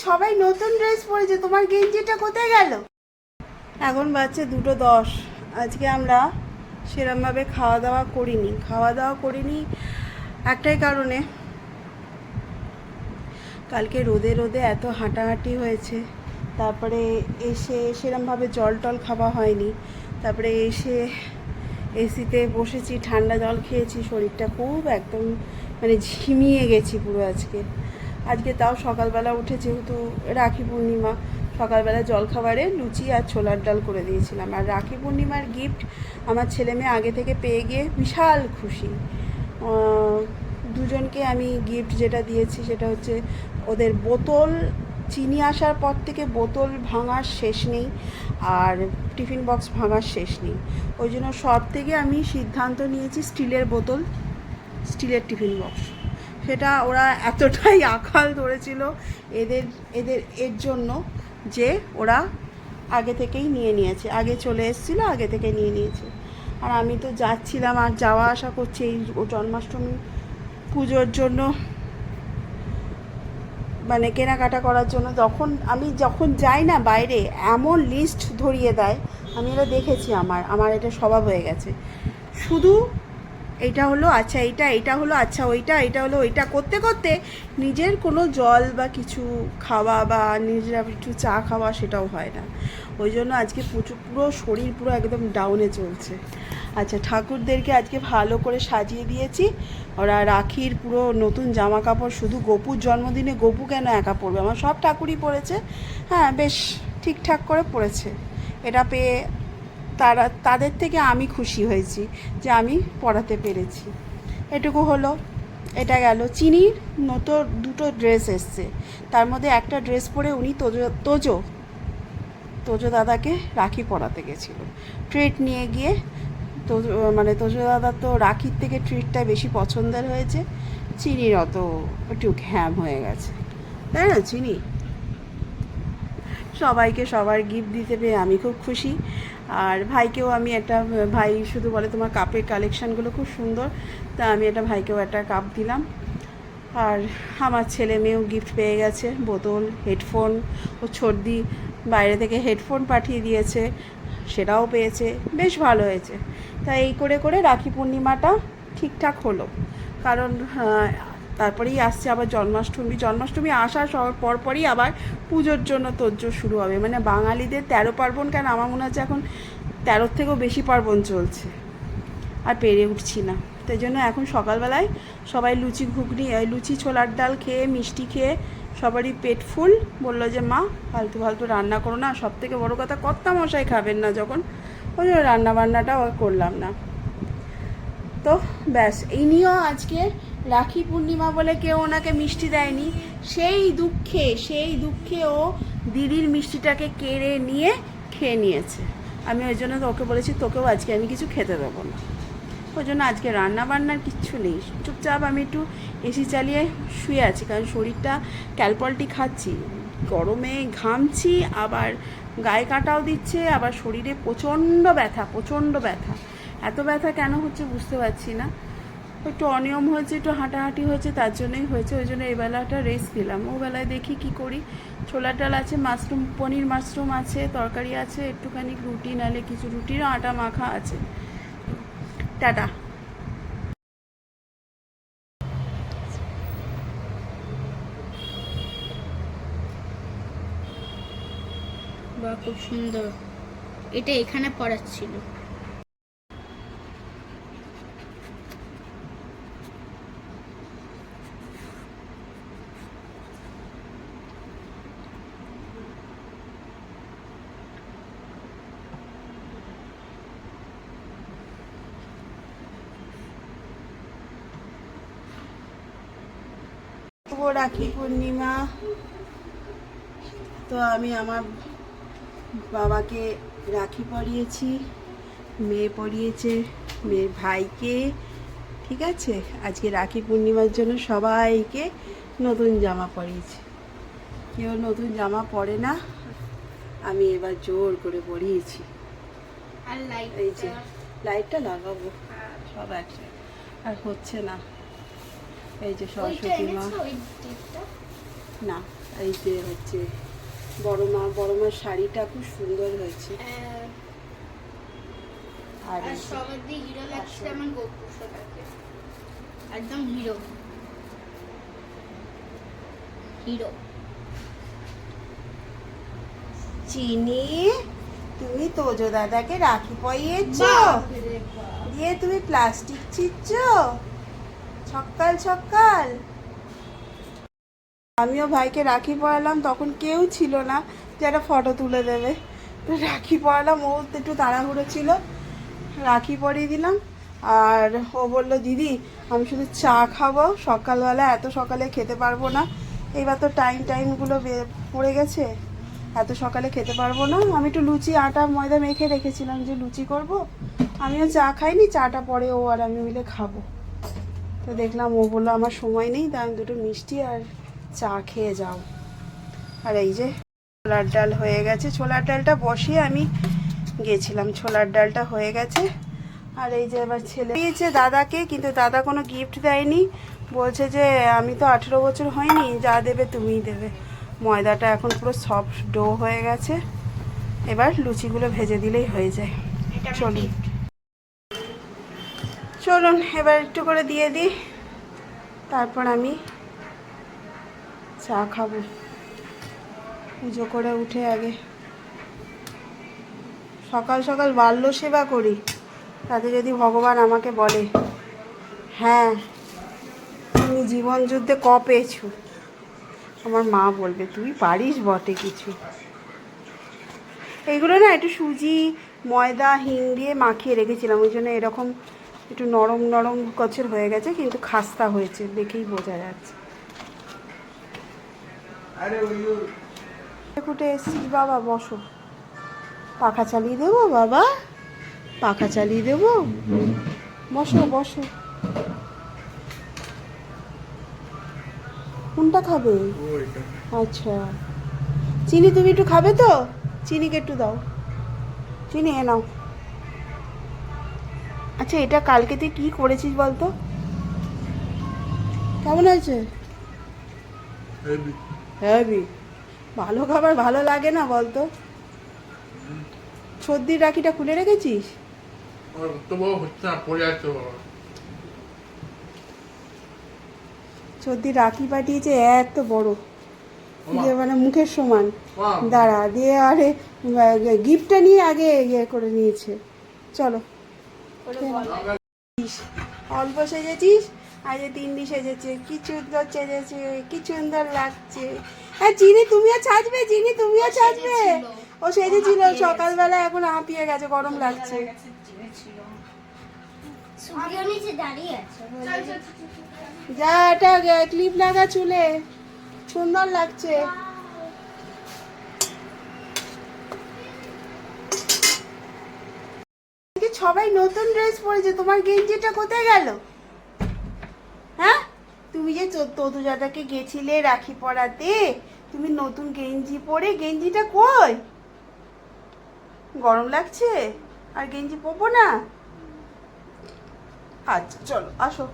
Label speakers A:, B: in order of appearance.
A: সবাই নতুন ড্রেস পরেছে, তোমার গেঞ্জিটা কোথায় গেল? এখন বাজছে 2:10। আজকে আমরা সেরমভাবে খাওয়া দাওয়া করিনি একটাই কারণে, কালকে রোদে রোদে এত হাঁটাহাঁটি হয়েছে, তারপরে এসে সেরমভাবে জল টল খাওয়া হয়নি, তারপরে এসে এসিতে বসেছি, ঠান্ডা জল খেয়েছি, শরীরটা খুব একদম মানে ঝিমিয়ে গেছি পুরো আজকে তাও সকালবেলা উঠে, যেহেতু রাখি পূর্ণিমা, সকালবেলা জলখাবারে লুচি আর ছোলার ডাল করে দিয়েছিলাম। আর রাখি পূর্ণিমার গিফট আমার ছেলে মেয়ে আগে থেকে পেয়ে গিয়ে বিশাল খুশি। দুজনকে আমি গিফট যেটা দিয়েছি সেটা হচ্ছে ওদের বোতল, চিনি আসার পর থেকে বোতল ভাঙার শেষ নেই, আর টিফিন বক্স ভাঙার শেষ নেই। ওই জন্য সব থেকে আমি সিদ্ধান্ত নিয়েছি স্টিলের বোতল, স্টিলের টিফিন বক্স। সেটা ওরা এতটাই আকাল ধরেছিল এর জন্য যে ওরা আগে থেকেই নিয়ে নিয়েছে, আগে চলে এসেছিলো, আগে থেকে নিয়ে নিয়েছে। আর আমি তো যাচ্ছিলাম আর যাওয়া আসা করছি এই জন্মাষ্টমী পুজোর জন্য, মানে কেনাকাটা করার জন্য। যখন যাই না বাইরে, এমন লিস্ট ধরিয়ে দেয়, আমি এটা দেখেছি, আমার এটা স্বভাব হয়ে গেছে। শুধু এইটা হলো আচ্ছা, এইটা হলো আচ্ছা, এটা হলো ওইটা করতে করতে নিজের কোনো জল বা কিছু খাওয়া বা নিজের একটু চা খাওয়া সেটাও হয় না। ওই জন্য আজকে পুরো শরীর পুরো একদম ডাউনে চলছে। আচ্ছা, ঠাকুরদেরকে আজকে ভালো করে সাজিয়ে দিয়েছি। ওরা রাখির পুরো নতুন জামা কাপড়, শুধু গপুর জন্মদিনে গপু কেন একা পরবে, আমার সব ঠাকুরই পরেছে, হ্যাঁ বেশ ঠিকঠাক করে পরেছে। এটা পেয়ে তাদের থেকে আমি খুশি হয়েছি যে আমি পড়াতে পেরেছি। এটুকু হলো। এটা গেল। চিনির দুটো ড্রেস এসছে, তার মধ্যে একটা ড্রেস পরে উনি তোজো দাদাকে রাখি পরাতে গেছিল, ট্রিট নিয়ে গিয়ে। তোজো দাদা তো রাখির থেকে ট্রিটটা বেশি পছন্দের হয়েছে, চিনির অত একটু ঘ্যাম হয়ে গেছে, তাই না চিনি? সবাইকে সবার গিফট দিতে পেরে আমি খুব খুশি। আর ভাইকেও আমি ভাই শুধু বলে তোমার কাপের কালেকশানগুলো খুব সুন্দর, তা আমি ভাইকেও একটা কাপ দিলাম। আর আমার ছেলে মেয়েও গিফট পেয়ে গেছে, বোতল, হেডফোন। ও সর্দি বাইরে থেকে হেডফোন পাঠিয়ে দিয়েছে, সেটাও পেয়েছে, বেশ ভালো হয়েছে। তাই এই করে করে রাখি পূর্ণিমাটা ঠিকঠাক হলো। কারণ তারপরেই আসছে আবার জন্মাষ্টমী আসার পরপরই আবার পুজোর জন্য তোড়জোড় শুরু হবে। মানে বাঙালিদের 13 পার্বণ কেন, আমার মনে হচ্ছে এখন 13 থেকেও বেশি পার্বণ চলছে, আর পেরে উঠছি না। তাই জন্য এখন সকালবেলায় সবাই লুচি ছোলার ডাল খেয়ে, মিষ্টি খেয়ে সবারই পেট ফুল। বললো যে মা ফালতু ফালতু রান্না করো না, সব থেকে বড়ো কথা কর্তামশাই খাবেন না যখন, ওই জন্য রান্নাবান্নাটাও করলাম না। তো ব্যাস, এই নিয়েও আজকে রাখি পূর্ণিমা বলে কেউ ওনাকে মিষ্টি দেয়নি, সেই দুঃখে ও দিদির মিষ্টিটাকে কেড়ে নিয়ে খেয়ে নিয়েছে। আমি ওই জন্য ওকে বলেছি তোকেও আজকে আমি কিছু খেতে দেবো না। ওই জন্য আজকে রান্না বান্নার কিচ্ছু নেই, চুপচাপ আমি একটু এসি চালিয়ে শুয়ে আছি, কারণ শরীরটা ক্যালপলটি খাচ্ছি, গরমে ঘামছি, আবার গায়ে কাঁটাও দিচ্ছে, আবার শরীরে প্রচণ্ড ব্যথা। এত ব্যথা কেন হচ্ছে বুঝতে পারছি না, একটু অনিয়ম হয়েছে, একটু হাঁটাহাঁটি হয়েছে, তার জন্যই হয়েছে। ওই জন্য এই বেলাটা রেস্ট দিলাম, ও বেলায় দেখি কি করি। ছোলার ডাল আছে, পনির মাশরুম আছে, তরকারি আছে, একটুখানি রুটি, নাহলে কিছু রুটিরও আটা মাখা আছে। টাটা।
B: বা খুব সুন্দর, এটা এখানে পড়াচ্ছিল।
A: রাখি পূর্ণিমা। তো আমি আমার বাবাকে রাখি পরিয়েছি, মেয়ে পরিয়েছে মেয়ের ভাইকে, ঠিক আছে। আজকে রাখি পূর্ণিমার জন্য সবাইকে নতুন জামা পরিয়েছি, কেউ নতুন জামা পরে না, আমি এবার জোর করে পরিয়েছি।
B: আর
A: এই যে লাইটটা লাগাবো সব একসাথে, আর হচ্ছে না। এই যে সরস্বতী মা, না এই যে হচ্ছে বড় মার শাড়িটা খুব সুন্দর হয়েছে। আর
B: আর সবার দিয়ে হিরো লাগছে আমার গোপুর সোনাকে, একদম হিরো হিরো।
A: চিনি, তুমি তোজো দাদাকে রাখি পরিয়েছো, দিয়ে তুমি প্লাস্টিক ছিঁড়ছো সকাল সকাল। আমিও ভাইকে রাখি পরালাম, তখন কেউ ছিল না যে একটা ফটো তুলে দেবে, তো রাখি পরালাম। ও একটু তাড়াহুড়ো ছিল, রাখি পরিয়ে দিলাম। আর ও বললো দিদি আমি শুধু চা খাবো, সকালবেলা এত সকালে খেতে পারবো না, এইবার তো টাইমগুলো পড়ে গেছে, এত সকালে খেতে পারবো না। আমি একটু লুচি আটা ময়দা মেখে রেখেছিলাম যে লুচি করব, আমিও চা খাইনি, চাটা পরে ও আর আমি মিলে খাবো। তো দেখলাম ও বললো আমার সময় নেই, তাই আমি দুটো মিষ্টি আর চা খেয়ে যাও। আর এই যে ছোলার ডাল হয়ে গেছে, ছোলার ডালটা বসিয়ে আমি গেছিলাম, ছোলার ডালটা হয়ে গেছে। আর এই যে এবার ছেলে দিয়েছে দাদাকে, কিন্তু দাদা কোনো গিফট দেয়নি, বলছে যে আমি তো 18 বছর হয়নি, যা দেবে তুমিই দেবে। ময়দাটা এখন পুরো সফট ডো হয়ে গেছে, এবার লুচিগুলো ভেজে দিলেই হয়ে যায়। চলুন চলুন এবার একটু করে দিয়ে দিই, তারপর আমি চা খাবো। পুজো করে উঠে আগে সকাল সকাল বাল্য সেবা করি, তাতে যদি ভগবান আমাকে বলে হ্যাঁ তুমি জীবন যুদ্ধে পেয়েছো, আমার মা বলবে তুই পারিস বটে কিছু। এইগুলো না একটু সুজি ময়দা হিং দিয়ে মাখিয়ে রেখেছিলাম, ওই জন্য এরকম একটু নরম নরম কচের হয়ে গেছে, কিন্তু খাস্তা হয়েছে দেখেই বোঝা যাচ্ছে। কুটে এসছিস বাবা, বসো, পাখা চালিয়ে দেবো বাবা, পাখা চালিয়ে দেবো, বসো বসো। কোনটা খাবে? আচ্ছা চিনি তুমি একটু খাবে তো, চিনিকে একটু দাও, চিনি এ নাও। আচ্ছা এটা কালকে তুই কী করেছিস বলতো, কেমন হয়েছে? হ্যাভি। ভালো খাবার ভালো লাগে না বলতো? সর্দির রাখিটা খুলে রেখেছিস? সর্দির রাখি পাঠিয়েছে এত বড়, দিয়ে মানে মুখের সমান, দাঁড়া দিয়ে আরে গিফটটা নিয়ে আগে ইয়ে করে নিয়েছে। চলো অল্প সেজেছিস, আজ 3 সেজেছে, কি সুন্দর সেজেছে, কি সুন্দর লাগছে। হ্যাঁ চিনি তুমিও ছাজবে, চিনি তুমিও ছাজবে। ও সেজেছিল সকালবেলা, এখন হাঁপিয়ে গেছে, গরম লাগছে। যা এটা ক্লিপ লাগা চুলে, সুন্দর লাগছে। সবাই নতুন ড্রেস পরেছে, তোমার গেঞ্জিটা কোথায় গেল? হ্যাঁ তুমি যে ততুজাটাকে গেছিলে রাখি পরাতে, তুমি নতুন গেঞ্জি পরে, গেঞ্জিটা কই? গরম লাগছে আর গেঞ্জি পরবো না? আচ্ছা চলো আসো।